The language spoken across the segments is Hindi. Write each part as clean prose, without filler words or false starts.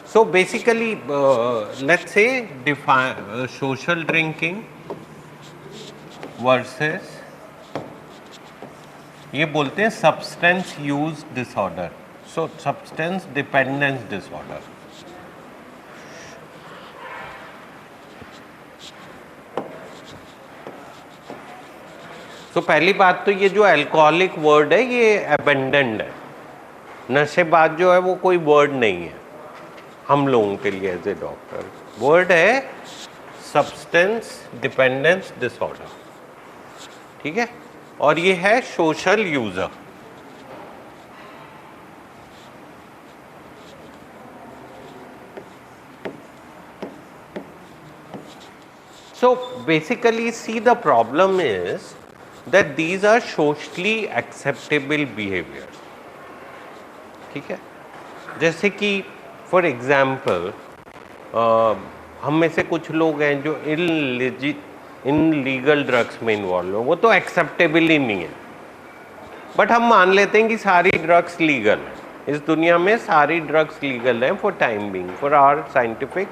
So basically, let's say define social drinking versus ये बोलते हैं सब्सटेंस यूज डिसऑर्डर, सो सब्सटेंस डिपेंडेंस डिसऑर्डर। तो पहली बात तो ये जो अल्कोहलिक वर्ड है ये अबेंडेंड है, नशेबाज जो है वो कोई वर्ड नहीं है हम लोगों के लिए एज ए डॉक्टर। वर्ड है सब्सटेंस डिपेंडेंस डिसऑर्डर, ठीक है, और ये है social user. So basically see the problem is that these are socially acceptable behaviors, ठीक है। जैसे कि फॉर एग्जाम्पल हम में से कुछ लोग हैं जो इनलीगल ड्रग्स में इन्वॉल्व हो, वो तो एक्सेप्टेबल ही नहीं है, बट हम मान लेते हैं कि सारी ड्रग्स लीगल है इस दुनिया में, सारी ड्रग्स लीगल हैं for time being, for our scientific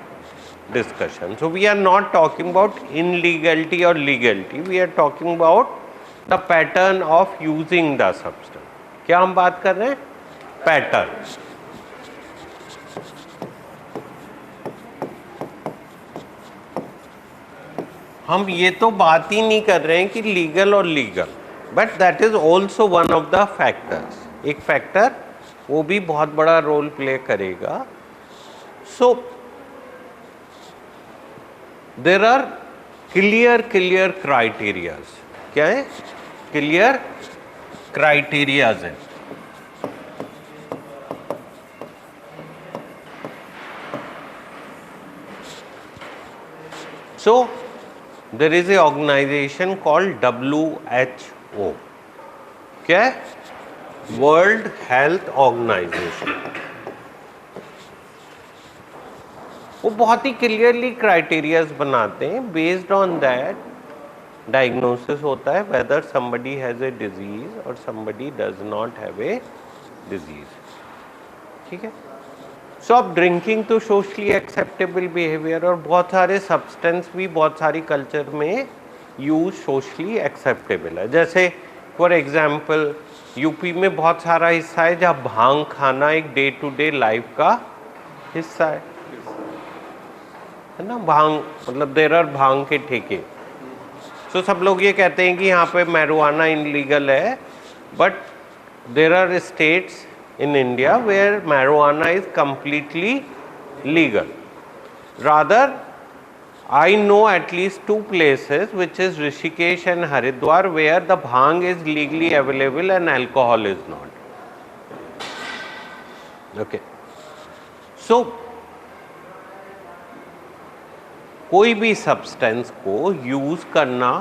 discussion. So we are not talking about illegality or legality, we are talking about the pattern of using the substance. क्या हम बात कर रहे हैं? पैटर्न। हम ये तो बात ही नहीं कर रहे हैं कि लीगल और legal, but that is also one of the factors. एक फैक्टर वो भी बहुत बड़ा रोल प्ले करेगा। So there are clear criterias. क्या है? क्लियर क्राइटेरियाज है। So there is a organisation called WHO। क्या है? World health organisation. वो बहुत ही क्लियरली क्राइटेरियाज बनाते हैं, बेस्ड ऑन दैट डायग्नोसिस होता है whether somebody has a disease और somebody does not have a disease, ठीक है। सो अब ड्रिंकिंग तो सोशली एक्सेप्टेबल बिहेवियर, और बहुत सारे सब्सटेंस भी बहुत सारी कल्चर में यूज सोशली एक्सेप्टेबल है। जैसे फॉर एग्जांपल यूपी में बहुत सारा हिस्सा है जहाँ भांग खाना एक डे टू डे लाइफ का हिस्सा है ना। भांग मतलब देर आर भांग के ठेके। सो सब लोग ये कहते हैं कि यहाँ पे मैरिजुआना इनलीगल है, but there are states in India where marijuana is completely legal. Rather, I know at least 2 places, which is Rishikesh and Haridwar, where the bhang is legally available and alcohol is not. Okay. So, कोई भी सब्सटेंस को यूज करना,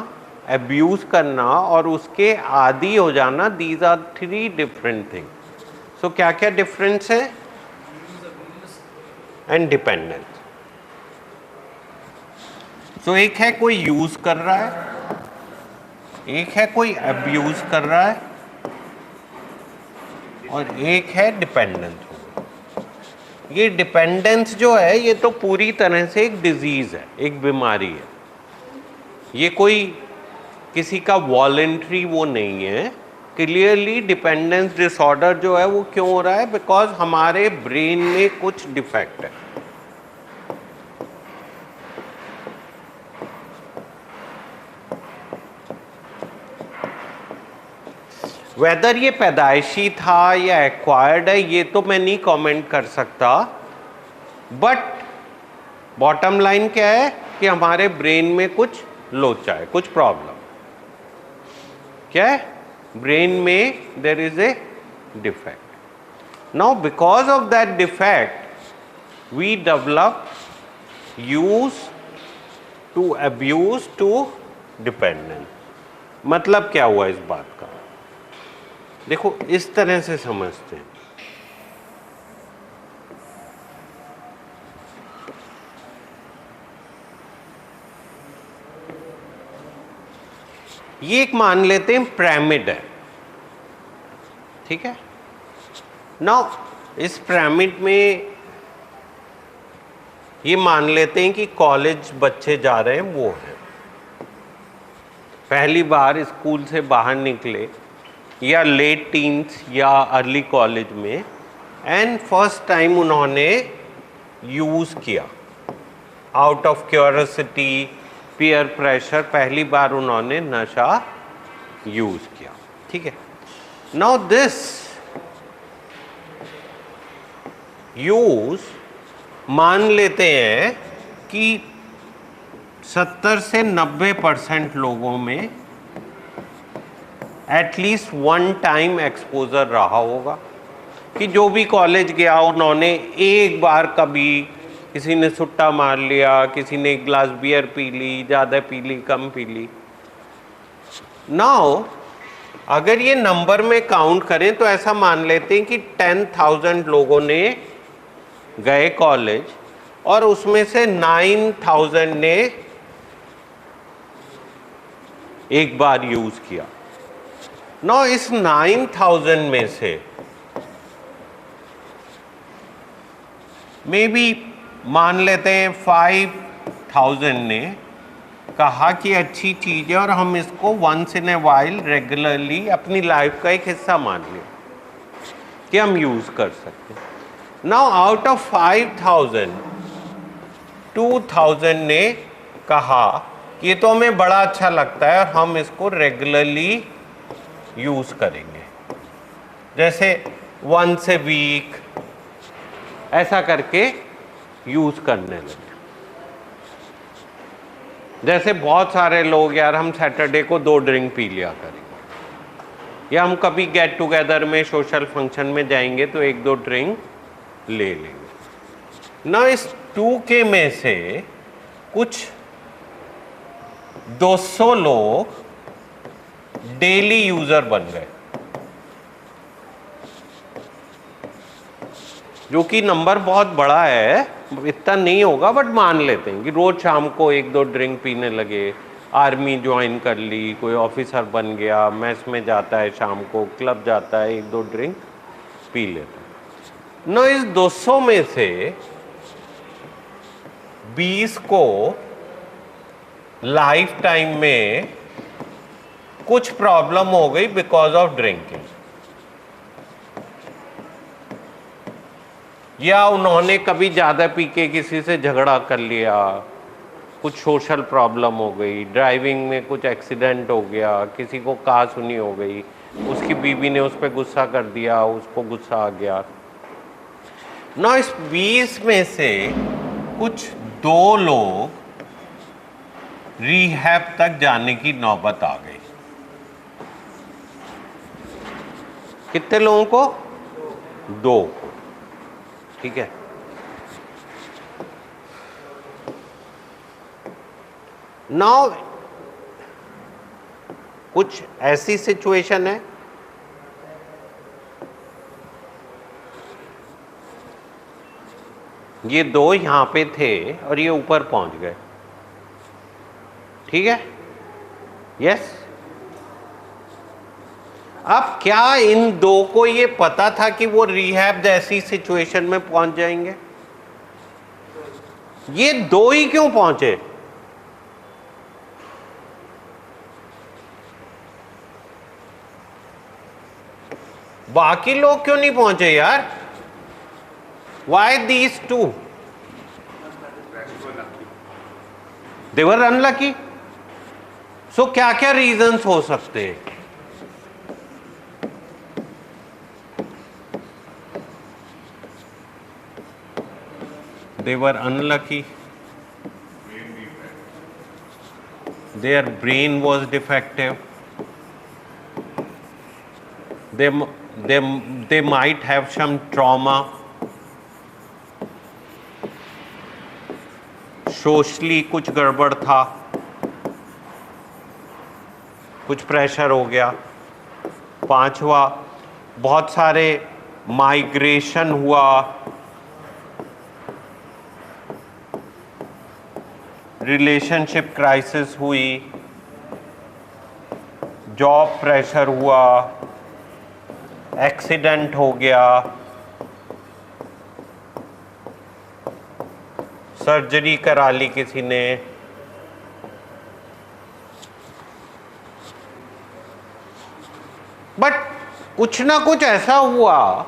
अब्यूज करना और उसके आदी हो जाना, दीज आर 3 डिफरेंट थिंग्स। तो क्या क्या डिफरेंस है? And dependence. तो एक है कोई यूज कर रहा है, एक है कोई अब्यूज कर रहा है, और एक है डिपेंडेंस। ये डिपेंडेंस जो है ये तो पूरी तरह से एक डिजीज है, एक बीमारी है। ये कोई किसी का वॉलेंट्री वो नहीं है। क्लियरली डिपेंडेंस डिसऑर्डर जो है वो क्यों हो रहा है? बिकॉज हमारे ब्रेन में कुछ डिफेक्ट है। वेदर ये पैदाइशी था या एक्वायर्ड है ये तो मैं नहीं कमेंट कर सकता, बट बॉटम लाइन क्या है कि हमारे ब्रेन में कुछ लोचा है, कुछ प्रॉब्लम। क्या है? ब्रेन में there is a defect. Now because of that defect we develop use to abuse to dependence। मतलब क्या हुआ इस बात का? देखो इस तरह से समझते हैं। ये एक मान लेते हैं पिरामिड है, ठीक है। नाउ इस पिरामिड में ये मान लेते हैं कि कॉलेज बच्चे जा रहे हैं, वो है पहली बार स्कूल से बाहर निकले या लेट टीन्स या अर्ली कॉलेज में, एंड फर्स्ट टाइम उन्होंने यूज़ किया out of curiosity, peer pressure, पहली बार उन्होंने नशा यूज़ किया, ठीक है। नाउ दिस यूज़ मान लेते हैं कि 70 से 90% लोगों में एटलीस्ट वन टाइम एक्सपोजर रहा होगा, कि जो भी कॉलेज गया उन्होंने एक बार कभी, किसी ने सुट्टा मार लिया, किसी ने एक ग्लास बियर पी ली, ज़्यादा पी ली, कम पी ली। नाउ अगर ये नंबर में काउंट करें तो ऐसा मान लेते हैं कि 10,000 लोगों ने गए कॉलेज और उसमें से 9,000 ने एक बार यूज़ किया। नाउ इस 9,000 में से मे बी मान लेते हैं 5,000 ने कहा कि अच्छी चीज़ है और हम इसको once in a while regularly अपनी लाइफ का एक हिस्सा मान लें कि हम यूज़ कर सकते हैं। नाउ आउट ऑफ 5,000 2,000 ने कहा कि ये तो हमें बड़ा अच्छा लगता है और हम इसको रेगुलरली यूज़ करेंगे, जैसे वंस ए वीक ऐसा करके यूज़ करने लगे। जैसे बहुत सारे लोग, यार हम सैटरडे को 2 ड्रिंक पी लिया करेंगे, या हम कभी गेट टुगेदर में सोशल फंक्शन में जाएंगे तो 1-2 ड्रिंक ले लेंगे ना। इस 2K में से कुछ 200 लोग डेली यूजर बन गए, जो कि नंबर बहुत बड़ा है, इतना नहीं होगा बट मान लेते हैं कि रोज शाम को 1-2 ड्रिंक पीने लगे। आर्मी ज्वाइन कर ली, कोई ऑफिसर बन गया, मैस में जाता है, शाम को क्लब जाता है, 1-2 ड्रिंक पी लेता है। न इस 200 में से 20 को लाइफ टाइम में कुछ प्रॉब्लम हो गई बिकॉज ऑफ ड्रिंकिंग, या उन्होंने कभी ज़्यादा पी के किसी से झगड़ा कर लिया, कुछ सोशल प्रॉब्लम हो गई, ड्राइविंग में कुछ एक्सीडेंट हो गया, किसी को कहासुनी हो गई, उसकी बीवी ने उस पर गुस्सा कर दिया, उसको गुस्सा आ गया। ना इस 20 में से कुछ 2 लोग रिहैब तक जाने की नौबत आ गई। कितने लोगों को? 2 को, ठीक है। नाउ कुछ ऐसी सिचुएशन है ये 2 यहां पे थे और ये ऊपर पहुंच गए, ठीक है, यस। अब क्या इन 2 को ये पता था कि वो रिहैब जैसी सिचुएशन में पहुंच जाएंगे? ये 2 ही क्यों पहुंचे? बाकी लोग क्यों नहीं पहुंचे यार? Why these 2? They were unlucky. So क्या क्या रीजंस हो सकते हैं? They were unlucky. Their brain was defective. They might have some trauma. Socially कुछ गड़बड़ था, कुछ प्रेशर हो गया। 5वां, बहुत सारे माइग्रेशन हुआ, रिलेशनशिप क्राइसिस हुई, जॉब प्रेशर हुआ, एक्सीडेंट हो गया, सर्जरी करा ली किसी ने, बट कुछ ना कुछ ऐसा हुआ।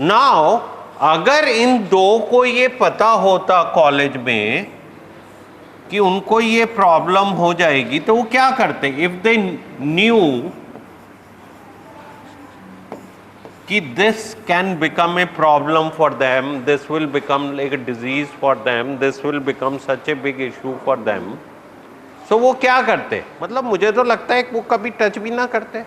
नाउ अगर इन दो को ये पता होता कॉलेज में कि उनको ये प्रॉब्लम हो जाएगी, तो वो क्या करते? इफ दे न्यू कि this can become a problem for them, this will become like a disease for them, this will become such a big issue for them, so वो क्या करते? मतलब मुझे तो लगता है वो कभी टच भी ना करते।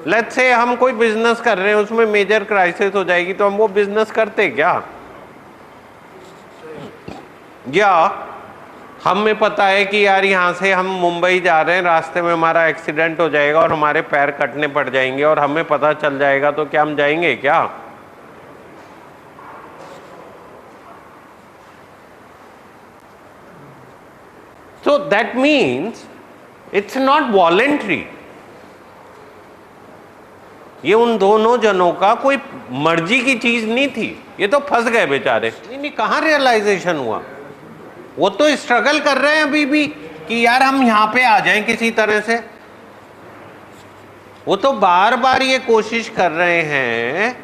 लेट्स से हम कोई बिजनेस कर रहे हैं, उसमें मेजर क्राइसिस हो जाएगी, तो हम वो बिजनेस करते क्या? या हमें पता है कि यार यहाँ से हम मुंबई जा रहे हैं, रास्ते में हमारा एक्सीडेंट हो जाएगा और हमारे पैर कटने पड़ जाएंगे और हमें पता चल जाएगा, तो क्या हम जाएंगे क्या? So that means it's not voluntary. ये उन दोनों जनों का कोई मर्जी की चीज नहीं थी, ये तो फंस गए बेचारे। नहीं, कहाँ रियलाइजेशन हुआ? वो तो स्ट्रगल कर रहे हैं अभी भी कि यार हम यहाँ पे आ जाएं किसी तरह से। वो तो बार बार ये कोशिश कर रहे हैं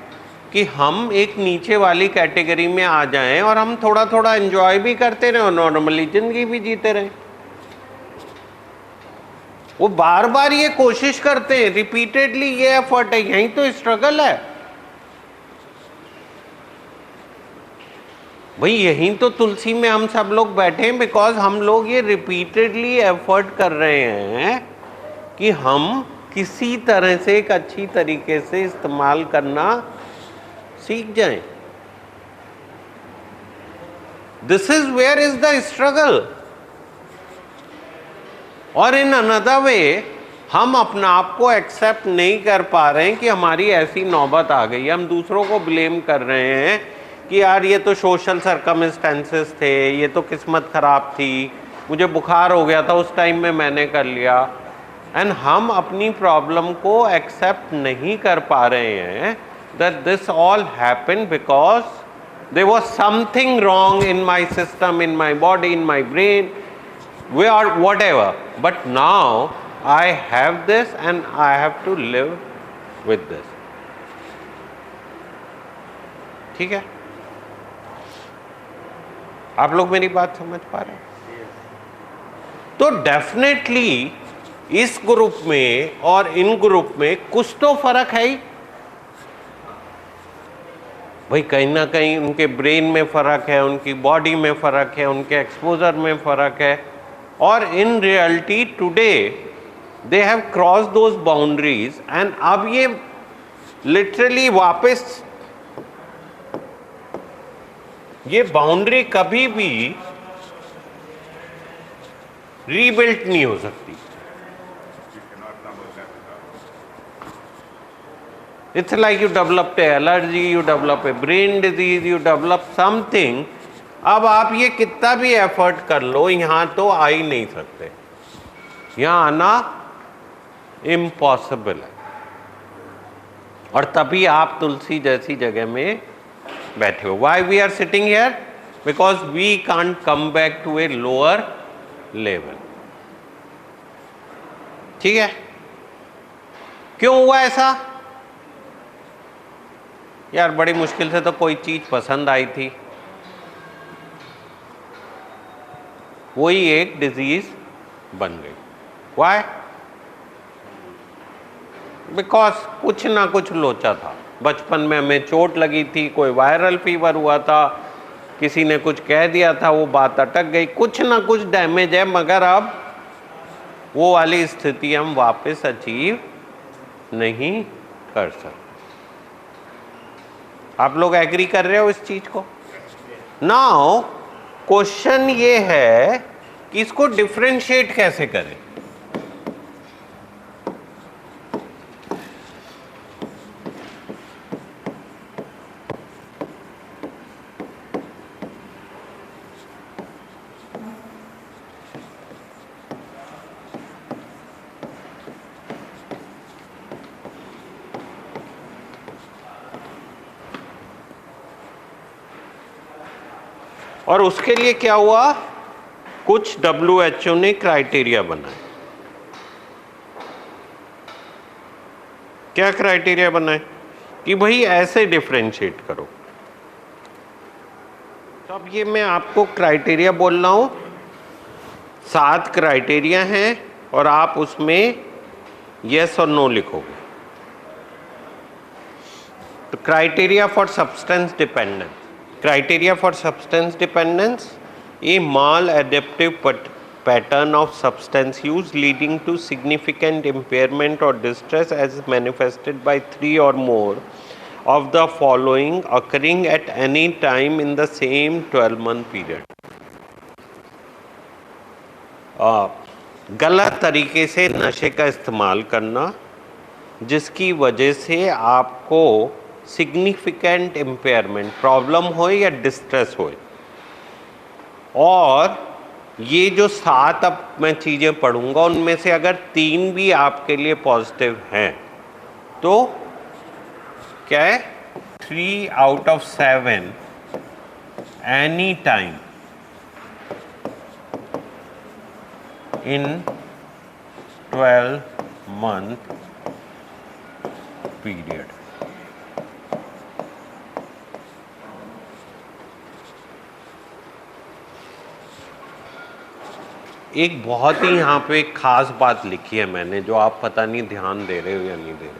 कि हम एक नीचे वाली कैटेगरी में आ जाएं और हम थोड़ा थोड़ा एंजॉय भी करते रहे और नॉर्मली जिंदगी भी जीते रहे। वो बार बार ये कोशिश करते हैं, रिपीटेडली ये एफर्ट है, यही तो स्ट्रगल है भाई। यहीं तो तुलसी में हम सब लोग बैठे हैं बिकॉज हम लोग ये रिपीटेडली एफर्ट कर रहे हैं कि हम किसी तरह से एक अच्छी तरीके से इस्तेमाल करना सीख जाएं। This is where is the struggle. और इन अनदर वे हम अपना आप को एक्सेप्ट नहीं कर पा रहे हैं कि हमारी ऐसी नौबत आ गई। हम दूसरों को ब्लेम कर रहे हैं कि यार ये तो सोशल सर्कमस्टेंसेस थे, ये तो किस्मत खराब थी, मुझे बुखार हो गया था उस टाइम में मैंने कर लिया। एंड हम अपनी प्रॉब्लम को एक्सेप्ट नहीं कर पा रहे हैं that this all happened because there was something wrong in my system, in my body, in my brain, we are whatever, but now I have this and I have to live with this. ठीक है? आप लोग मेरी बात समझ पा रहे हैं? तो डेफिनेटली इस ग्रुप में और इन ग्रुप में कुछ तो फर्क है ही भाई। कहीं ना कहीं उनके ब्रेन में फर्क है, उनकी बॉडी में फर्क है, उनके एक्सपोजर में फर्क है। और in reality today they have cross those boundaries and अब ये लिटरली वापस ये बाउंड्री कभी भी रीबिल्ट नहीं हो सकती। It's like you developed A allergy, you develop a brain disease, you develop something. अब आप ये कितना भी एफर्ट कर लो, यहाँ तो आ ही नहीं सकते, यहाँ आना इम्पॉसिबल है। और तभी आप तुलसी जैसी जगह में बैठे हो। Why we are sitting here? Because we can't come back to a lower level. ठीक है? क्यों हुआ ऐसा? यार बड़ी मुश्किल से तो कोई चीज पसंद आई थी, वही एक डिजीज बन गई। वाई? बिकॉज कुछ ना कुछ लोचा था। बचपन में हमें चोट लगी थी, कोई वायरल फीवर हुआ था, किसी ने कुछ कह दिया था, वो बात अटक गई, कुछ ना कुछ डैमेज है। मगर अब वो वाली स्थिति हम वापस अचीव नहीं कर सकते। आप लोग एग्री कर रहे हो इस चीज को? नाउ क्वेश्चन ये है कि इसको डिफरेंशिएट कैसे करें। और उसके लिए क्या हुआ, कुछ WHO ने क्राइटेरिया बनाए। क्या क्राइटेरिया बनाए कि भाई ऐसे डिफरेंशिएट करो। तो अब ये मैं आपको क्राइटेरिया बोल रहा हूं, 7 क्राइटेरिया हैं और आप उसमें यस और नो लिखोगे। तो criteria for substance dependence, criteria for substance dependence, a maladaptive pattern of substance use leading to significant impairment or distress as manifested by 3 or more of the following occurring at any time in the same 12-month period. गलत तरीके से नशे का इस्तेमाल करना जिसकी वजह से आपको सिग्निफिकेंट इम्पेयरमेंट, प्रॉब्लम हो या डिस्ट्रेस हो, और ये जो 7 अब मैं चीज़ें पढ़ूंगा उनमें से अगर 3 भी आपके लिए पॉजिटिव हैं तो क्या है, 3 out of 7 any time in 12-month period. एक बहुत ही यहाँ पे एक खास बात लिखी है मैंने, जो आप पता नहीं ध्यान दे रहे हो या नहीं दे रहे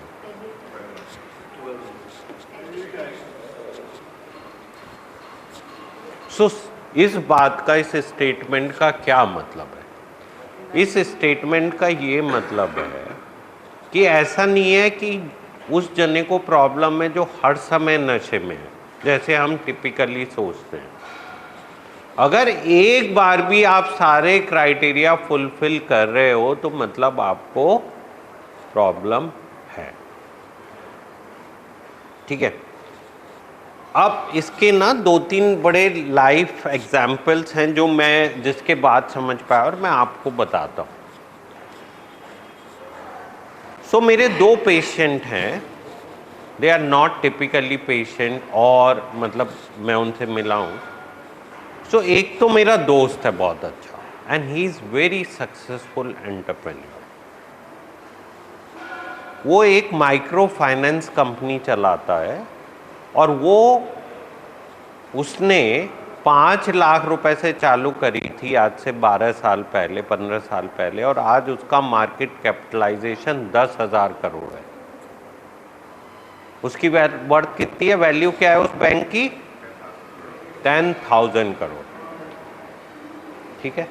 हो। इस बात का, इस स्टेटमेंट का क्या मतलब है? इस स्टेटमेंट का ये मतलब है कि ऐसा नहीं है कि उस जने को प्रॉब्लम है जो हर समय नशे में है, जैसे हम टिपिकली सोचते हैं। अगर एक बार भी आप सारे क्राइटेरिया फुलफिल कर रहे हो तो मतलब आपको प्रॉब्लम है, ठीक है। अब इसके ना 2-3 बड़े लाइफ एग्जाम्पल्स हैं जो मैं, जिसके बाद समझ पाया और मैं आपको बताता हूँ। मेरे 2 पेशेंट हैं, they are not typically patient, और मतलब मैं उनसे मिला हूँ। एक तो मेरा दोस्त है बहुत अच्छा, and he is very successful entrepreneur. वो एक माइक्रो फाइनेंस कंपनी चलाता है और उसने 5 लाख रुपए से चालू करी थी आज से 12 साल पहले, 15 साल पहले, और आज उसका मार्केट कैपिटलाइजेशन 10,000 करोड़ है। उसकी वर्थ कितनी है, वैल्यू क्या है उस बैंक की? 10,000 करोड़, ठीक है।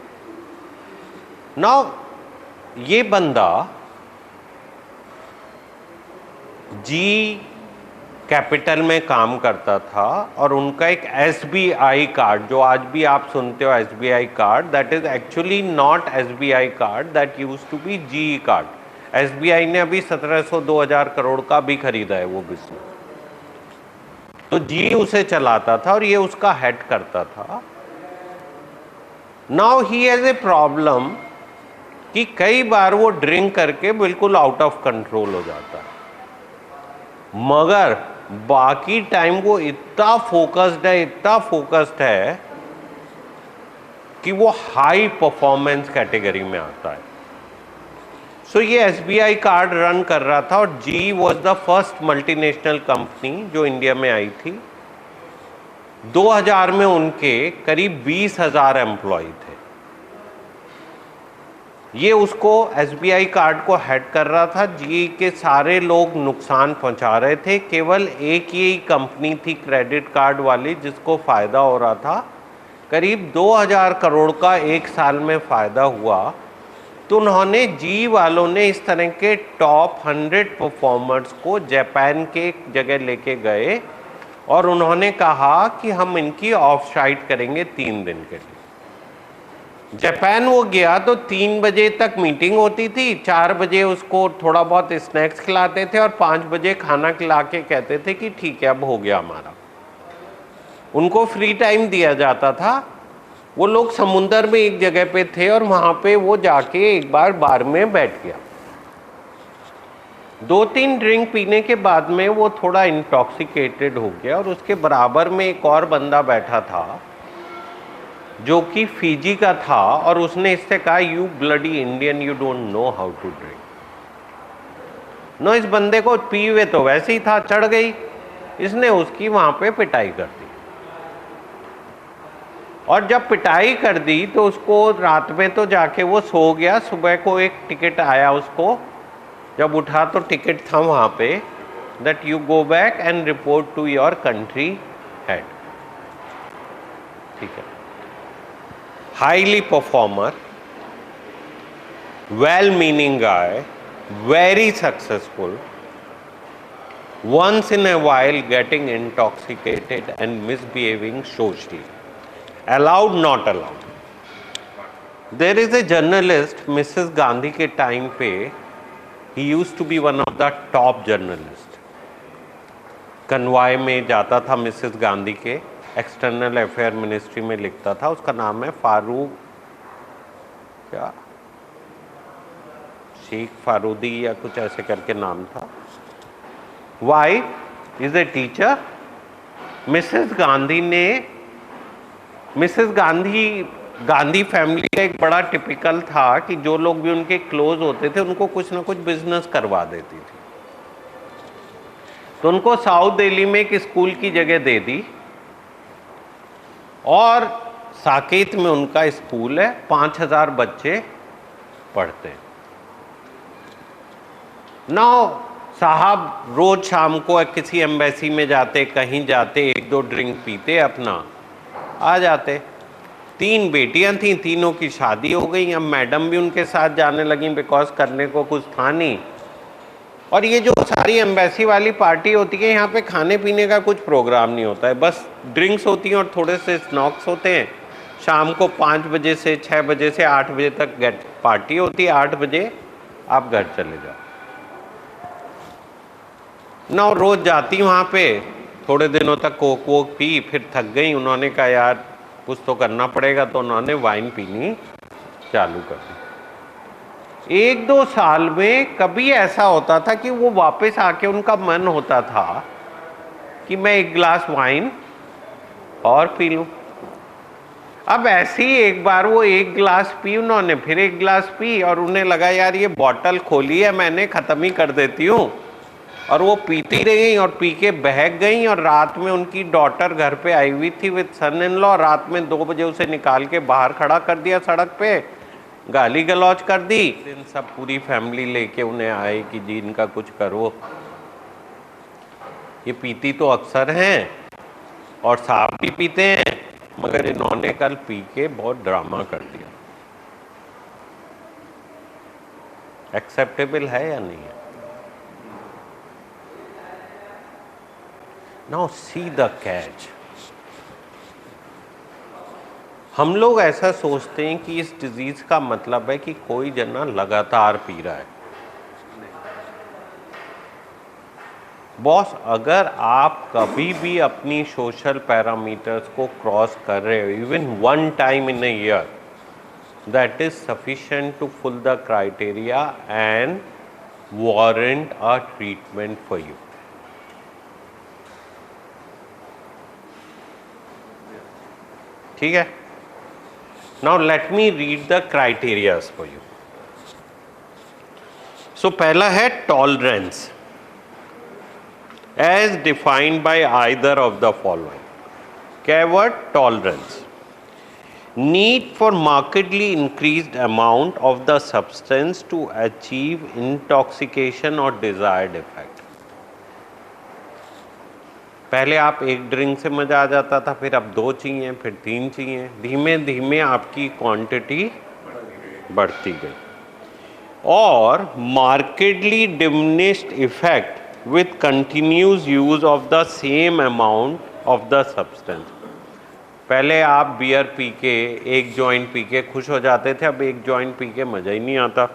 नाउ ये बंदा जी कैपिटल में काम करता था और उनका एक SBI कार्ड, जो आज भी आप सुनते हो SBI card, that is actually not SBI card, that used to be GE card. SBI ने अभी 1700-2000 करोड़ का भी खरीदा है वो बिजनेस। तो GE उसे चलाता था और ये उसका हेड करता था। Now he has a problem कि कई बार वो ड्रिंक करके बिल्कुल आउट ऑफ कंट्रोल हो जाता है, मगर बाकी टाइम वो इतना फोकस्ड है कि वो हाई परफॉर्मेंस कैटेगरी में आता है। ये SBI कार्ड रन कर रहा था और GE was the first multinational company जो इंडिया में आई थी। 2000 में उनके करीब 20,000 एम्प्लॉय थे। ये उसको SBI कार्ड को हेड कर रहा था। GE के सारे लोग नुकसान पहुंचा रहे थे, केवल एक ही कंपनी थी क्रेडिट कार्ड वाली जिसको फ़ायदा हो रहा था। करीब 2000 करोड़ का एक साल में फ़ायदा हुआ। तो उन्होंने GE वालों ने इस तरह के टॉप 100 परफॉर्मर्स को जापान के एक जगह लेके गए और उन्होंने कहा कि हम इनकी ऑफ साइट करेंगे 3 दिन के लिए। जापान वो गया तो 3 बजे तक मीटिंग होती थी, 4 बजे उसको थोड़ा बहुत स्नैक्स खिलाते थे और 5 बजे खाना खिला के कहते थे कि ठीक है अब हो गया हमारा। उनको फ्री टाइम दिया जाता था। वो लोग समुंदर में एक जगह पे थे और वहाँ पे वो जाके एक बार में बैठ गया। 2-3 ड्रिंक पीने के बाद में वो थोड़ा इंटॉक्सिकेटेड हो गया और उसके बराबर में एक और बंदा बैठा था जो कि फिजी का था, और उसने इससे कहा you bloody Indian, you don't know how to drink. No, इस बंदे को पी हुए तो वैसे ही था, चढ़ गई, इसने उसकी वहां पे पिटाई कर दी। और जब पिटाई कर दी तो उसको रात में तो जाके वो सो गया, सुबह को एक टिकट आया उसको, जब उठा तो टिकट था वहां पे that you go back and report to your country head. ठीक है, highly performer, well meaning guy, very successful, once in a while getting intoxicated and misbehaving socially. Allowed, not allowed. There is a journalist, Mrs. Gandhi के time पे, he used to be one of the top journalists. कन्वाय में जाता था मिसेस गांधी के, एक्सटर्नल अफेयर मिनिस्ट्री में लिखता था, उसका नाम है फारूक, क्या शेख फारूदी या कुछ ऐसे करके नाम था। Wife is a teacher. Mrs Gandhi ने, मिसेस गांधी फैमिली का एक बड़ा टिपिकल था कि जो लोग भी उनके क्लोज होते थे उनको कुछ ना कुछ बिजनेस करवा देती थी। तो उनको साउथ दिल्ली में एक स्कूल की जगह दे दी, और साकेत में उनका स्कूल है, 5000 बच्चे पढ़ते हैं। नाउ साहब रोज शाम को किसी एम्बेसी में जाते, कहीं जाते, 1-2 ड्रिंक पीते, अपना आ जाते। 3 बेटियां थीं, तीनों की शादी हो गई। अब मैडम भी उनके साथ जाने लगी, बिकॉज करने को कुछ था नहीं। और ये जो सारी एम्बेसी वाली पार्टी होती है, यहाँ पे खाने पीने का कुछ प्रोग्राम नहीं होता है, बस ड्रिंक्स होती हैं और थोड़े से स्नैक्स होते हैं। शाम को 5 बजे से 6 बजे से 8 बजे तक गेट पार्टी होती है, 8 बजे आप घर चले जाओ ना। रोज जाती वहाँ पे, थोड़े दिनों तक कोक वोक पी, फिर थक गई। उन्होंने कहा यार कुछ तो करना पड़ेगा, तो उन्होंने वाइन पीनी चालू कर दी। 1-2 साल में कभी ऐसा होता था कि वो वापस आके उनका मन होता था कि मैं 1 गिलास वाइन और पी लूं। अब ऐसे ही एक बार वो 1 गिलास पी उन्होंने, फिर 1 गिलास पी, और उन्हें लगा यार ये बॉटल खोली है, मैंने ख़त्म ही कर देती हूँ। और वो पीती रही और पी के बहक गई। और रात में उनकी डॉटर घर पे आई हुई थी विद सन इन लॉ, रात में 2 बजे उसे निकाल के बाहर खड़ा कर दिया सड़क पे, गाली गलौज कर दी। दिन सब पूरी फैमिली लेके उन्हें आए कि जी इनका कुछ करो, ये पीती तो अक्सर हैं और साहब भी पीते हैं, मगर इन्होंने कल पी के बहुत ड्रामा कर दिया। एक्सेप्टेबल है या नहीं है? Now see the catch. हम लोग ऐसा सोचते हैं कि इस डिजीज का मतलब है कि कोई जना लगातार पी रहा है। बॉस, अगर आप कभी भी अपनी सोशल पैरामीटर्स को क्रॉस कर रहे हो, even 1 time in a year, that is sufficient to full the criteria and warrant a treatment for you. ठीक है, now let me read the criterias for you. So पहला है tolerance as defined by either of the following. क्या है word? Tolerance. Need for markedly increased amount of the substance to achieve intoxication और डिजायर्ड इफेक्ट। पहले आप 1 ड्रिंक से मज़ा आ जाता था, फिर अब 2 चाहिए, फिर 3 चाहिए, धीमे धीमे आपकी क्वांटिटी बढ़ती गई। और markedly diminished effect with continuous use of the same amount of the substance. पहले आप बियर पी के 1 जॉइंट पी के खुश हो जाते थे, अब 1 जॉइंट पी के मज़ा ही नहीं आता।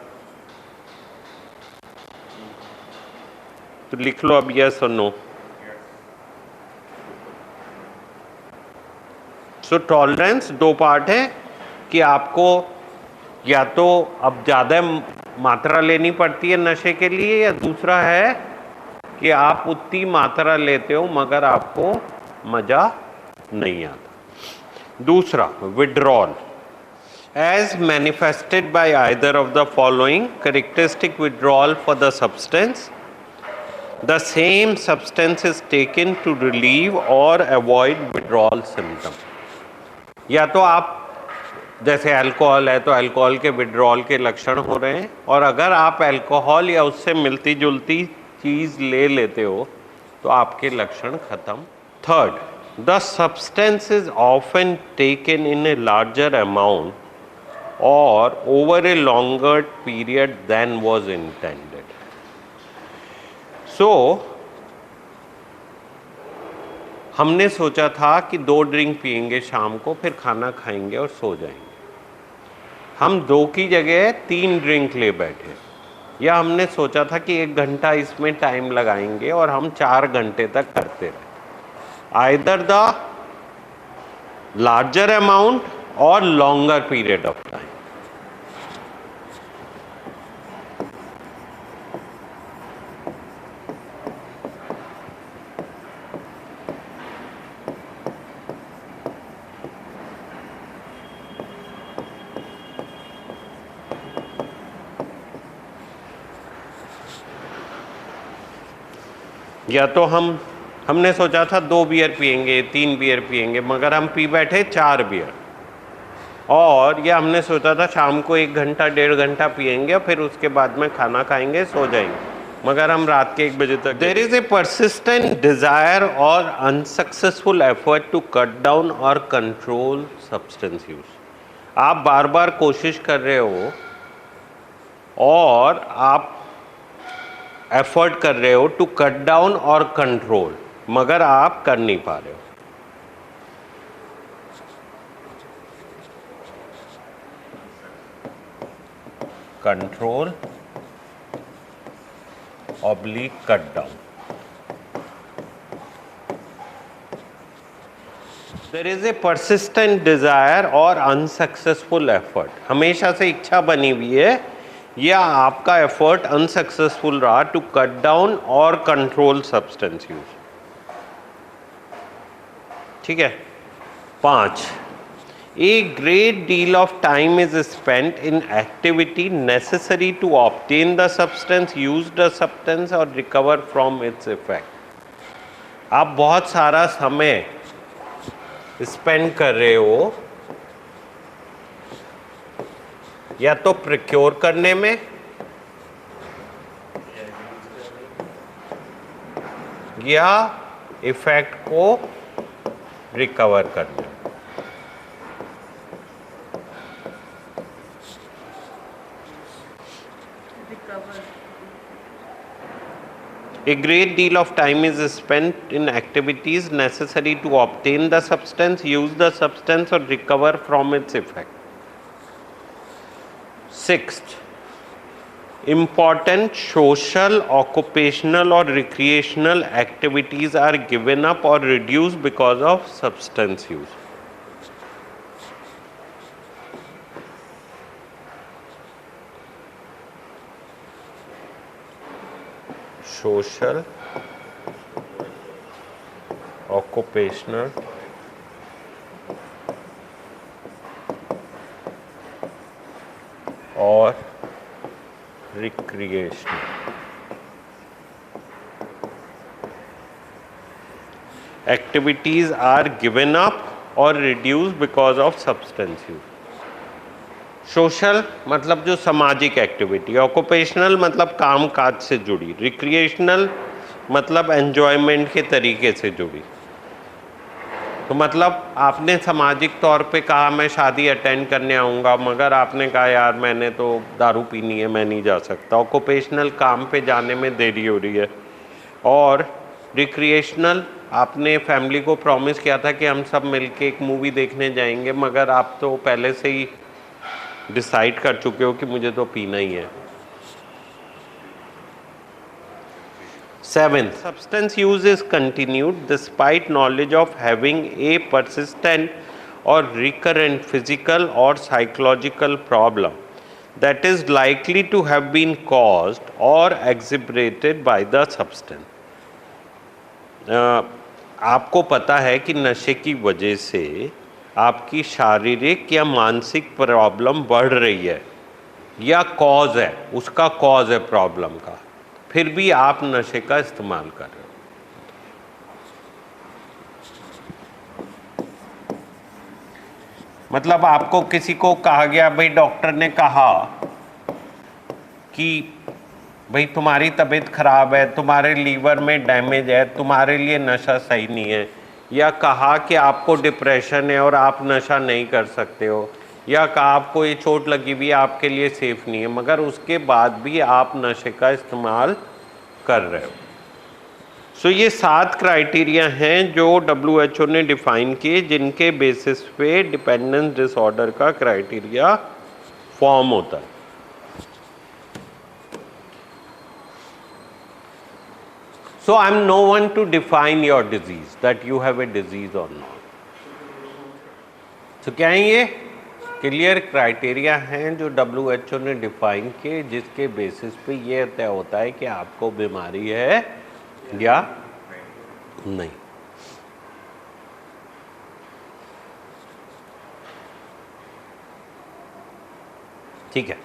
तो लिख लो अब यस और नो। सो टॉलरेंस 2 पार्ट है कि आपको या तो अब ज़्यादा मात्रा लेनी पड़ती है नशे के लिए, या दूसरा है कि आप उतनी मात्रा लेते हो मगर आपको मज़ा नहीं आता। दूसरा withdrawal, as manifested by either of the following characteristic withdrawal for the substance, the same substance is taken to relieve or avoid withdrawal symptom. या तो आप जैसे अल्कोहल है तो अल्कोहल के विड्रॉल के लक्षण हो रहे हैं, और अगर आप अल्कोहल या उससे मिलती जुलती चीज़ ले लेते हो तो आपके लक्षण खत्म। Third, the substance is often taken in a larger amount or over a longer period than was intended. So हमने सोचा था कि 2 ड्रिंक पिएंगे शाम को, फिर खाना खाएंगे और सो जाएंगे। हम 2 की जगह 3 ड्रिंक ले बैठे, या हमने सोचा था कि 1 घंटा इसमें टाइम लगाएंगे और हम 4 घंटे तक करते रहे। आइदर द लार्जर अमाउंट और लॉन्गर पीरियड ऑफ टाइम। या तो हमने सोचा था 2 बियर पिएंगे, 3 बियर पिएंगे, मगर हम पी बैठे 4 बियर। और या हमने सोचा था शाम को 1 घंटा 1.5 घंटा पिएंगे और फिर उसके बाद में खाना खाएंगे, सो जाएंगे, मगर हम रात के 1 बजे तक। There is a persistent desire और unsuccessful effort to cut down और कंट्रोल सब्सटेंस यूज। आप बार बार कोशिश कर रहे हो और आप एफर्ट कर रहे हो टू कट डाउन और कंट्रोल, मगर आप कर नहीं पा रहे हो। Control oblique cut down. There is a persistent desire और अनसक्सेसफुल एफर्ट। हमेशा से इच्छा बनी हुई है या आपका एफर्ट अनसक्सेसफुल रहा टू कट डाउन और कंट्रोल सब्सटेंस यूज। ठीक है। 5, a great deal of time is spent in activity necessary to obtain the substance, use the substance or recover from its effect. आप बहुत सारा समय स्पेंड कर रहे हो या तो प्रिक्योर करने में या इफेक्ट को रिकवर करने में। A great deal of time is spent in activities necessary to obtain the substance, use the substance or recover from its effect. 6th, important social, occupational or recreational activities are given up or reduced because of substance use. Social, occupational or recreational activities are given up or reduced because of substance use. Social मतलब जो सामाजिक एक्टिविटी, ऑक्यूपेशनल मतलब काम काज से जुड़ी, रिक्रिएशनल मतलब एन्जॉयमेंट के तरीके से जुड़ी। तो मतलब आपने सामाजिक तौर पे कहा मैं शादी अटेंड करने आऊँगा, मगर आपने कहा यार मैंने तो दारू पीनी है, मैं नहीं जा सकता। ऑक्यूपेशनल काम पे जाने में देरी हो रही है। और रिक्रिएशनल आपने फैमिली को प्रॉमिस किया था कि हम सब मिलके एक मूवी देखने जाएंगे, मगर आप तो पहले से ही डिसाइड कर चुके हो कि मुझे तो पीना ही है। 7th, substance use is continued despite knowledge of having a persistent or recurrent physical or psychological problem that is likely to have been caused or exacerbated by the substance. आपको पता है कि नशे की वजह से आपकी शारीरिक या मानसिक प्रॉब्लम बढ़ रही है या कॉज है, उसका कॉज है प्रॉब्लम का, फिर भी आप नशे का इस्तेमाल कर रहे हो। मतलब आपको किसी को कहा गया, भाई डॉक्टर ने कहा कि भाई तुम्हारी तबीयत खराब है, तुम्हारे लीवर में डैमेज है, तुम्हारे लिए नशा सही नहीं है, या कहा कि आपको डिप्रेशन है और आप नशा नहीं कर सकते हो, या कहा आपको ये चोट लगी हुई है, आपके लिए सेफ नहीं है, मगर उसके बाद भी आप नशे का इस्तेमाल कर रहे हो। सो ये 7 क्राइटेरिया हैं जो WHO ने डिफाइन किए, जिनके बेसिस पे डिपेंडेंस डिसऑर्डर का क्राइटेरिया फॉर्म होता है। So I am no one to define your disease, that you have a disease or not. So क्या है ये क्लियर क्राइटेरिया हैं जो WHO ने डिफाइन किए, जिसके बेसिस पे ये तय होता है कि आपको बीमारी है या नहीं। ठीक है।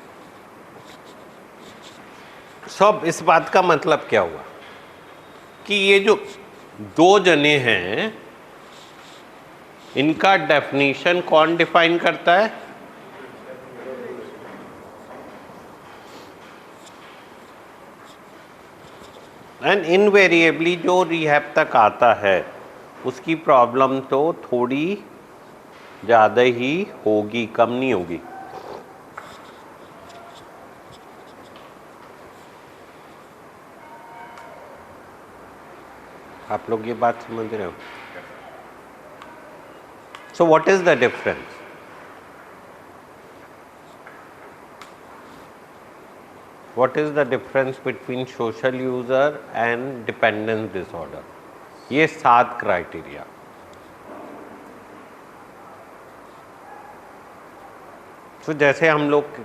सब इस बात का मतलब क्या हुआ कि ये जो 2 जने हैं, इनका डेफिनेशन कौन डिफाइन करता है? एंड इनवेरिएबली जो रिहैब तक आता है उसकी प्रॉब्लम तो थोड़ी ज़्यादा ही होगी, कम नहीं होगी। आप लोग ये बात समझ रहे हो? So what is the difference? What is the difference between social user and dependence disorder? ये 7 क्राइटेरिया। तो जैसे हम लोग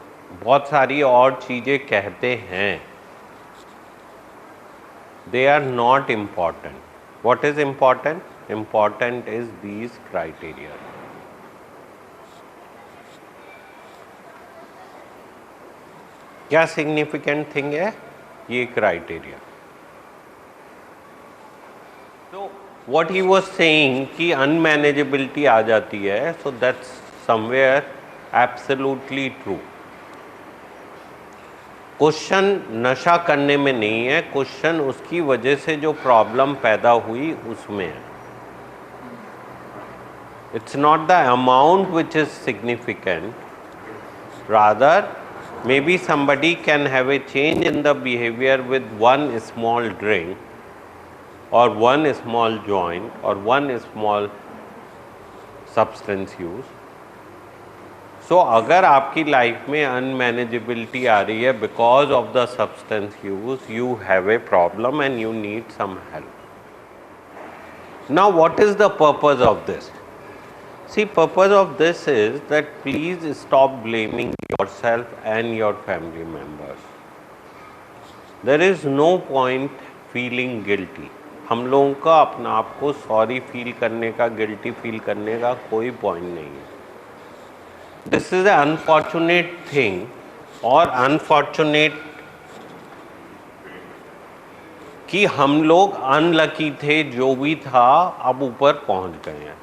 बहुत सारी और चीज़ें कहते हैं, they are not important. What is important? Important is these criteria. क्या सिग्निफिकेंट थिंग है ये क्राइटेरिया? तो व्हाट ही वाज सेइंग कि अनमैनेजेबिलिटी आ जाती है, so that's somewhere absolutely true. Question नशा करने में नहीं है, क्वेश्चन उसकी वजह से जो प्रॉब्लम पैदा हुई उसमें है। It's not the amount which is significant, rather maybe somebody can have a change in the behavior with one small drink or one small joint or one small substance use. So अगर आपकी लाइफ में unmanageability आ रही है because of the substance use, you have a problem and you need some help. Now what is the purpose of this? See, purpose of this is that please stop blaming yourself and your family members. There is no point feeling guilty. हम लोगों का अपना आप को सॉरी फील करने का, गिल्टी फील करने का कोई पॉइंट नहीं है। This is a unfortunate thing, और अनफॉर्चुनेट कि हम लोग अनलकी थे, जो भी था अब ऊपर पहुंच गए हैं।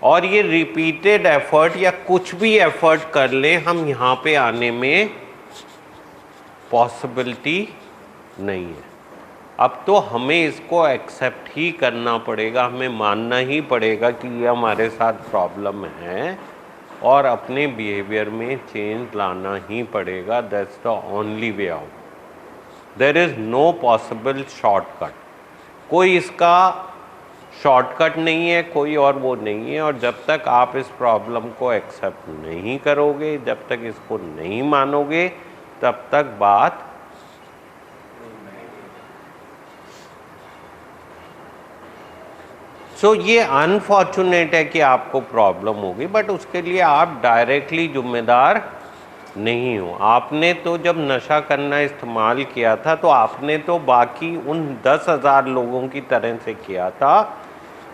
और ये रिपीटेड एफर्ट या कुछ भी एफर्ट कर ले, हम यहाँ पे आने में पॉसिबिलिटी नहीं है। अब तो हमें इसको एक्सेप्ट ही करना पड़ेगा, हमें मानना ही पड़ेगा कि ये हमारे साथ प्रॉब्लम है और अपने बिहेवियर में चेंज लाना ही पड़ेगा। That's the only way out. There is no possible shortcut. कोई इसका शॉर्टकट नहीं है, कोई और वो नहीं है। और जब तक आप इस प्रॉब्लम को एक्सेप्ट नहीं करोगे, जब तक इसको नहीं मानोगे, तब तक बात ये अनफॉर्चुनेट है कि आपको प्रॉब्लम होगी, बट उसके लिए आप डायरेक्टली जिम्मेदार नहीं हो। आपने तो जब नशा करना इस्तेमाल किया था, तो आपने तो बाकी उन 10,000 लोगों की तरह से किया था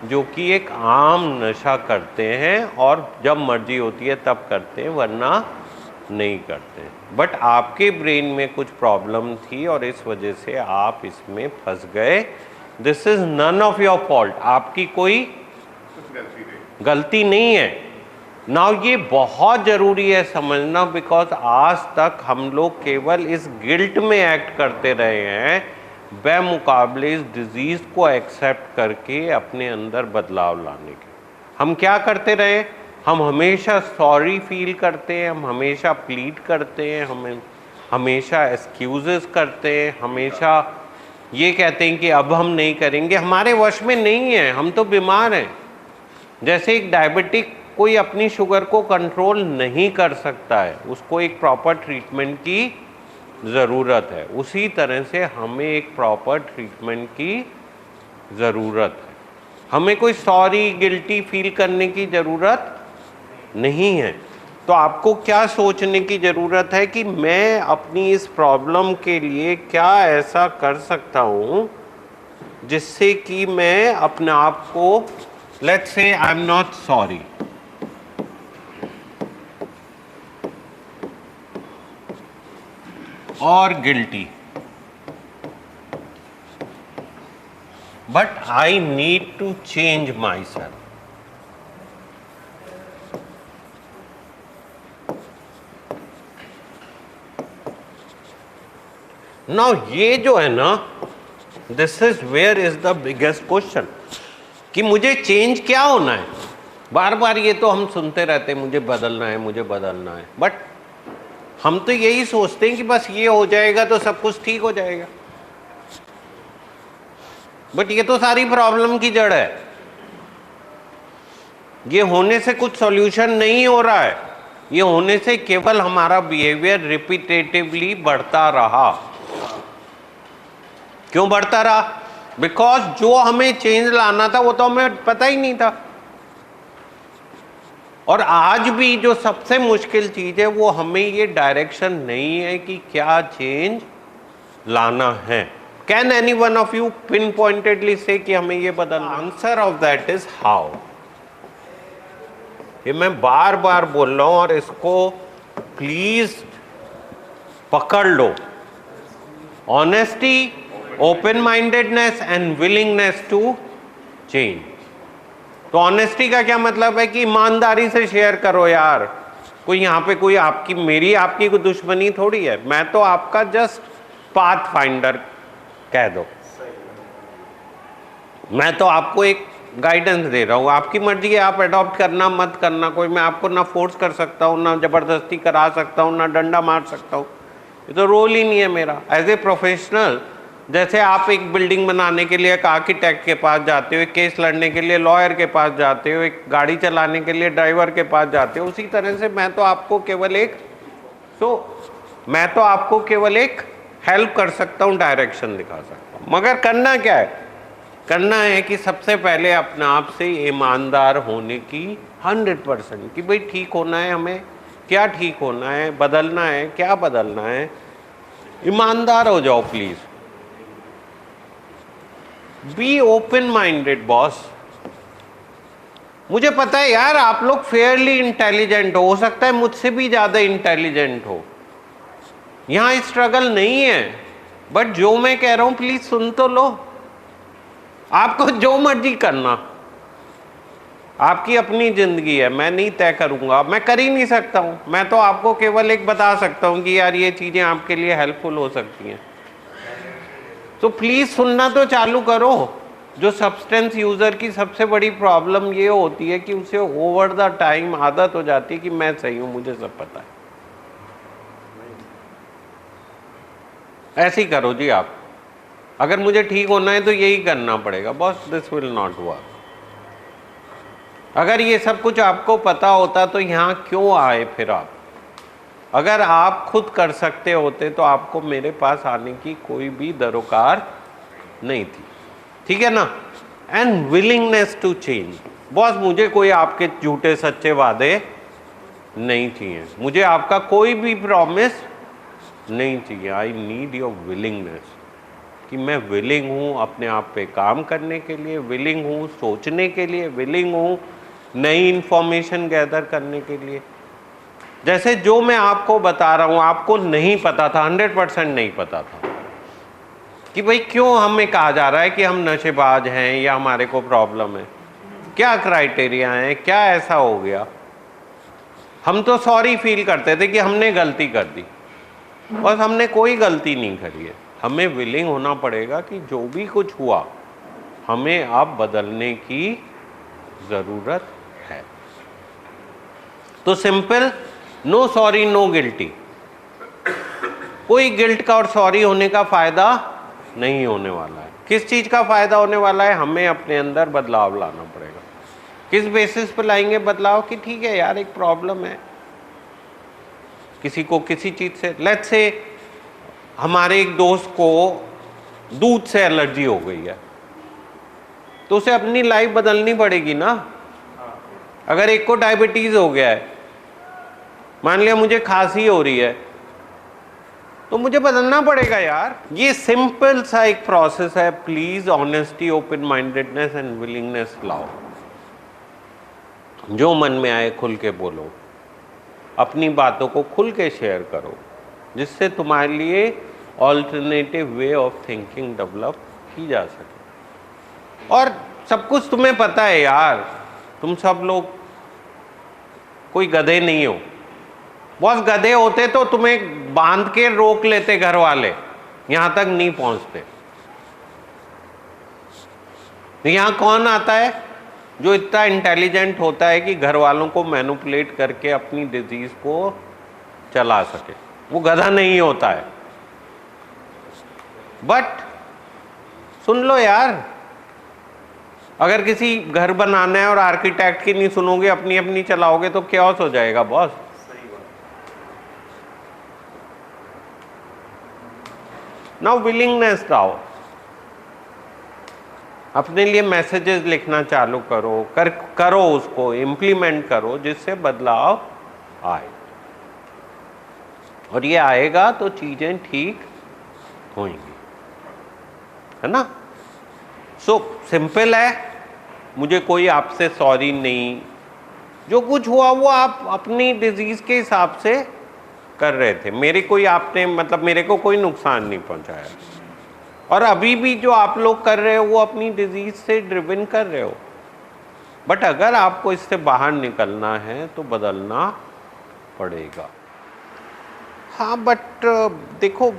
जो कि एक आम नशा करते हैं और जब मर्जी होती है तब करते हैं, वरना नहीं करते। बट आपके ब्रेन में कुछ प्रॉब्लम थी और इस वजह से आप इसमें फंस गए। This is none of your fault, आपकी कोई गलती नहीं है। नाउ ये बहुत ज़रूरी है समझना, बिकॉज आज तक हम लोग केवल इस गिल्ट में एक्ट करते रहे हैं, बेमुकाबले इस डिजीज़ को एक्सेप्ट करके अपने अंदर बदलाव लाने के। हम क्या करते रहे, हम हमेशा सॉरी फील करते हैं, हम हमेशा प्लीड करते हैं, हम हमेशा एक्सक्यूज़ेस करते हैं, हमेशा ये कहते हैं कि अब हम नहीं करेंगे। हमारे वश में नहीं है, हम तो बीमार हैं। जैसे एक डायबिटिक कोई अपनी शुगर को कंट्रोल नहीं कर सकता है, उसको एक प्रॉपर ट्रीटमेंट की ज़रूरत है, उसी तरह से हमें एक प्रॉपर ट्रीटमेंट की ज़रूरत है। हमें कोई सॉरी गिल्टी फील करने की ज़रूरत नहीं है। तो आपको क्या सोचने की ज़रूरत है कि मैं अपनी इस प्रॉब्लम के लिए क्या ऐसा कर सकता हूँ जिससे कि मैं अपने आप को, let's say I am not sorry, और guilty, but I need to change myself. Now ये जो है ना, this is where is the biggest question कि मुझे चेंज क्या होना है। बार बार ये तो हम सुनते रहते हैं, मुझे बदलना है, मुझे बदलना है, बट हम तो यही सोचते हैं कि बस ये हो जाएगा तो सब कुछ ठीक हो जाएगा। बट ये तो सारी प्रॉब्लम की जड़ है। ये होने से कुछ सॉल्यूशन नहीं हो रहा है, ये होने से केवल हमारा बिहेवियर रिपीटेटिवली बढ़ता रहा। क्यों बढ़ता रहा? बिकॉज जो हमें चेंज लाना था वो तो हमें पता ही नहीं था। और आज भी जो सबसे मुश्किल चीज है वो हमें ये डायरेक्शन नहीं है कि क्या चेंज लाना है। Can any one of you pin pointedly से कि हमें ये बदलना? Answer of that is how. ये मैं बार बार बोल रहा हूं और इसको प्लीज पकड़ लो। Honesty, open mindedness and willingness to change. तो ऑनेस्टी का क्या मतलब है कि ईमानदारी से शेयर करो यार। कोई यहाँ पे कोई आपकी मेरी आपकी कोई दुश्मनी थोड़ी है, मैं तो आपका जस्ट पाथ फाइंडर कह दो। मैं तो आपको एक गाइडेंस दे रहा हूँ, आपकी मर्जी है, आप अडॉप्ट करना मत करना। कोई मैं आपको ना फोर्स कर सकता हूँ, ना ज़बरदस्ती करा सकता हूँ, ना डंडा मार सकता हूँ। ये तो रोल ही नहीं है मेरा एज ए प्रोफेशनल। जैसे आप एक बिल्डिंग बनाने के लिए एक आर्किटेक्ट के पास जाते हो, एक केस लड़ने के लिए लॉयर के पास जाते हो, एक गाड़ी चलाने के लिए ड्राइवर के पास जाते हो, उसी तरह से मैं तो आपको केवल एक हेल्प कर सकता हूँ, डायरेक्शन दिखा सकता हूँ। मगर करना क्या है? करना है कि सबसे पहले अपने आप से ईमानदार होने की 100% कि भाई ठीक होना है, हमें क्या ठीक होना है, बदलना है, क्या बदलना है। ईमानदार हो जाओ please. Be open minded boss. मुझे पता है यार आप लोग फेयरली इंटेलिजेंट हो सकता है मुझसे भी ज्यादा इंटेलिजेंट हो, यहां स्ट्रगल नहीं है। बट जो मैं कह रहा हूं प्लीज सुन तो लो। आपको जो मर्जी करना, आपकी अपनी जिंदगी है, मैं नहीं तय करूंगा, मैं कर ही नहीं सकता हूं। मैं तो आपको केवल एक बता सकता हूं कि यार ये चीजें आपके लिए हेल्पफुल हो सकती हैं। तो प्लीज सुनना तो चालू करो। जो सब्सटेंस यूजर की सबसे बड़ी प्रॉब्लम ये होती है कि उसे ओवर द टाइम आदत हो जाती है कि मैं सही हूं, मुझे सब पता है। ऐसे ही करो जी आप। अगर मुझे ठीक होना है तो यही करना पड़ेगा boss, this will not work. अगर ये सब कुछ आपको पता होता तो यहाँ क्यों आए फिर आप? अगर आप खुद कर सकते होते तो आपको मेरे पास आने की कोई भी दरकार नहीं थी, ठीक है ना? And willingness to change. Boss मुझे कोई आपके झूठे सच्चे वादे नहीं चाहिए, मुझे आपका कोई भी प्रॉमिस नहीं चाहिए। आई नीड योर विलिंगनेस कि मैं विलिंग हूँ अपने आप पे काम करने के लिए, विलिंग हूँ सोचने के लिए, विलिंग हूँ नई इन्फॉर्मेशन गैदर करने के लिए। जैसे जो मैं आपको बता रहा हूँ आपको नहीं पता था, 100% नहीं पता था कि भाई क्यों हमें कहा जा रहा है कि हम नशेबाज हैं या हमारे को प्रॉब्लम है, क्या क्राइटेरिया है, क्या ऐसा हो गया। हम तो सॉरी फील करते थे कि हमने गलती कर दी, बस हमने कोई गलती नहीं करी है। हमें विलिंग होना पड़ेगा कि जो भी कुछ हुआ हमें अब बदलने की ज़रूरत है। तो simple, no sorry no guilty. कोई गिल्ट का और सॉरी होने का फ़ायदा नहीं होने वाला है। किस चीज़ का फ़ायदा होने वाला है? हमें अपने अंदर बदलाव लाना पड़ेगा। किस बेसिस पर लाएंगे बदलाव? कि ठीक है यार एक प्रॉब्लम है, किसी को किसी चीज़ से, लेट्स से हमारे एक दोस्त को दूध से एलर्जी हो गई है, तो उसे अपनी लाइफ बदलनी पड़ेगी ना। अगर एक को डायबिटीज़ हो गया है, मान लिया मुझे खांसी हो रही है, तो मुझे बदलना पड़ेगा यार। ये सिंपल सा एक प्रोसेस है। Please honesty, open mindedness and willingness लाओ। जो मन में आए खुल के बोलो, अपनी बातों को खुल के शेयर करो, जिससे तुम्हारे लिए alternative way of thinking develop की जा सके। और सब कुछ तुम्हें पता है यार, तुम सब लोग कोई गधे नहीं हो। बस गधे होते तो तुम्हें बांध के रोक लेते घर वाले, यहां तक नहीं पहुंचते। यहां कौन आता है जो इतना इंटेलिजेंट होता है कि घर वालों को मैनिपुलेट करके अपनी डिजीज को चला सके? वो गधा नहीं होता है। बट सुन लो यार, अगर किसी घर बनाना है और आर्किटेक्ट की नहीं सुनोगे, अपनी अपनी चलाओगे तो क्योस हो जाएगा बॉस। नाउ विलिंगनेस लाओ, अपने लिए मैसेजेस लिखना चालू करो, करो उसको इम्प्लीमेंट करो, जिससे बदलाव आए। और ये आएगा तो चीजें ठीक होंगी, है ना। सो सिंपल है, मुझे कोई आपसे सॉरी नहीं, जो कुछ हुआ वो आप अपनी डिजीज के हिसाब से कर रहे थे। मेरे कोई आपने मतलब मेरे को कोई नुकसान नहीं पहुंचाया, और अभी भी जो आप लोग कर रहे हो वो अपनी डिजीज से ड्रिवन कर रहे हो। बट अगर आपको इससे बाहर निकलना है तो बदलना पड़ेगा। हाँ बट देखो,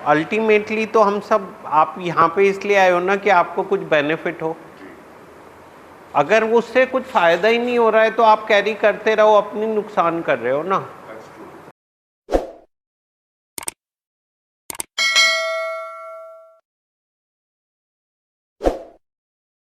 अल्टीमेटली तो हम सब, आप यहाँ पे इसलिए आए हो ना कि आपको कुछ बेनिफिट हो। अगर उससे कुछ फायदा ही नहीं हो रहा है तो आप कैरी करते रहो, अपनी नुकसान कर रहे हो ना।